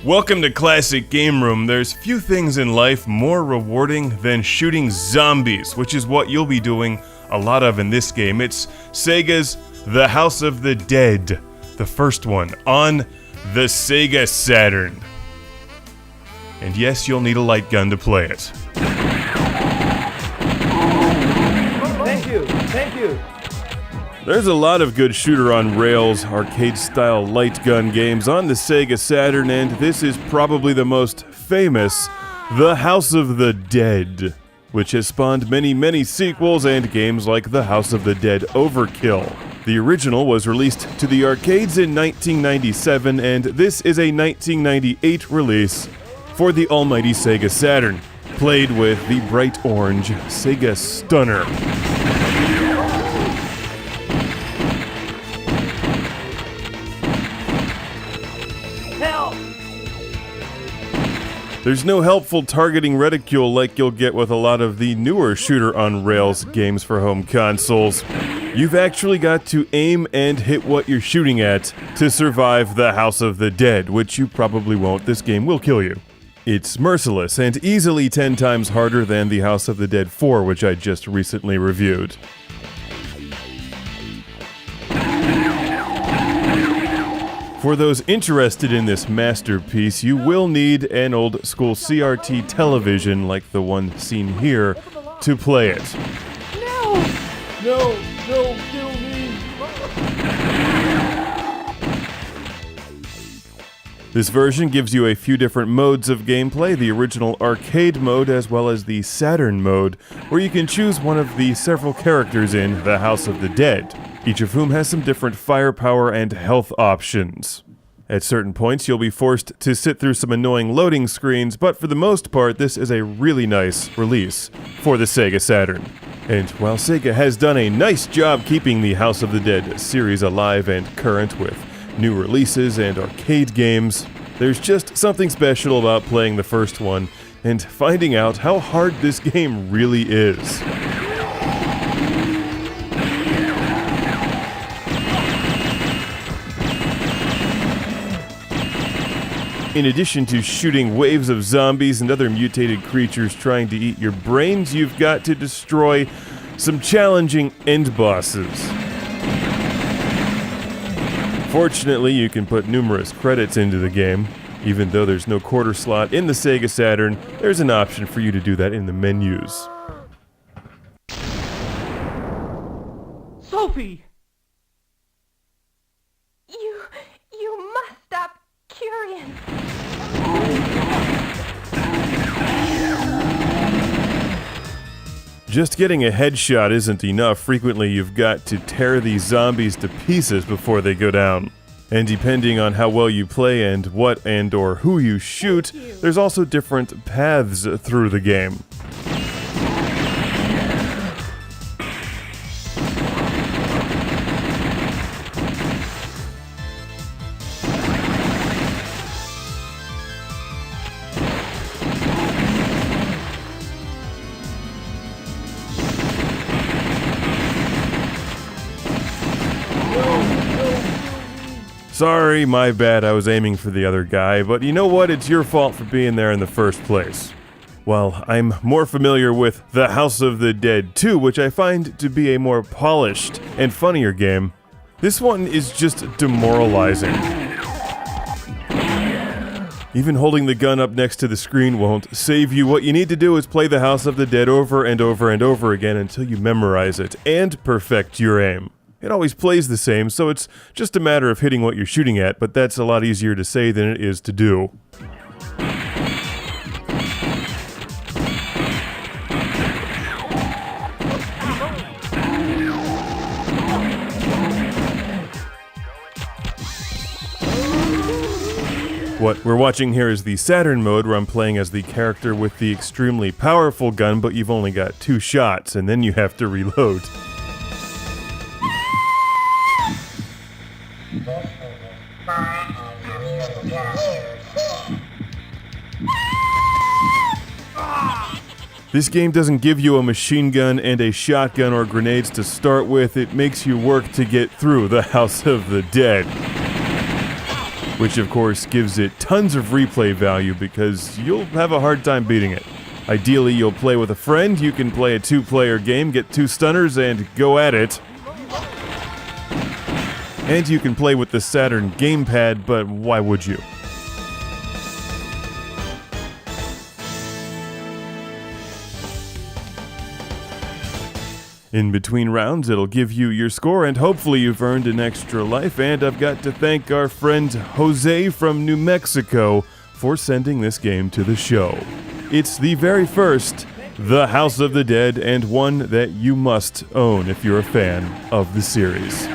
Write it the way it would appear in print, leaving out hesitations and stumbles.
Welcome to Classic Game Room. There's few things in life more rewarding than shooting zombies, which is what you'll be doing a lot of in this game. It's Sega's The House of the Dead, the first one, on the Sega Saturn. And yes, you'll need a light gun to play it. Thank you. There's a lot of good shooter-on-rails, arcade-style light gun games on the Sega Saturn, and this is probably the most famous, The House of the Dead, which has spawned many sequels and games like The House of the Dead Overkill. The original was released to the arcades in 1997, and this is a 1998 release for the almighty Sega Saturn, played with the bright orange Sega Stunner. There's no helpful targeting reticule like you'll get with a lot of the newer shooter-on-rails games for home consoles. You've actually got to aim and hit what you're shooting at to survive the House of the Dead, which you probably won't. This game will kill you. It's merciless and easily 10 times harder than the House of the Dead 4, which I just recently reviewed. For those interested in this masterpiece, you will need an old-school CRT television like the one seen here to play it. No, kill me. This version gives you a few different modes of gameplay, the original arcade mode as well as the Saturn mode, where you can choose one of the several characters in The House of the Dead, each of whom has some different firepower and health options. At certain points, you'll be forced to sit through some annoying loading screens, but for the most part, this is a really nice release for the Sega Saturn. And while Sega has done a nice job keeping the House of the Dead series alive and current with new releases and arcade games, there's just something special about playing the first one and finding out how hard this game really is. In addition to shooting waves of zombies and other mutated creatures trying to eat your brains, you've got to destroy some challenging end bosses. Fortunately, you can put numerous credits into the game. Even though there's no quarter slot in the Sega Saturn, there's an option for you to do that in the menus. Sophie! You must stop curing. Just getting a headshot isn't enough. Frequently, you've got to tear these zombies to pieces before they go down. And depending on how well you play and what and or who you shoot, there's also different paths through the game. Sorry, my bad, I was aiming for the other guy, but you know what? It's your fault for being there in the first place. Well, I'm more familiar with The House of the Dead 2, which I find to be a more polished and funnier game. This one is just demoralizing. Even holding the gun up next to the screen won't save you. What you need to do is play The House of the Dead over and over and over again until you memorize it and perfect your aim. It always plays the same, so it's just a matter of hitting what you're shooting at, but that's a lot easier to say than it is to do. What we're watching here is the Saturn mode, where I'm playing as the character with the extremely powerful gun, but you've only got 2 shots, and then you have to reload. This game doesn't give you a machine gun and a shotgun or grenades to start with. It makes you work to get through the House of the Dead. which of course gives it tons of replay value because you'll have a hard time beating it. Ideally, you'll play with a friend. You can play a 2-player game, get 2 stunners, and go at it. And you can play with the Saturn gamepad, but why would you? In between rounds, it'll give you your score, and hopefully you've earned an extra life. And I've got to thank our friend Jose from New Mexico for sending this game to the show. It's the very first The House of the Dead, and one that you must own if you're a fan of the series.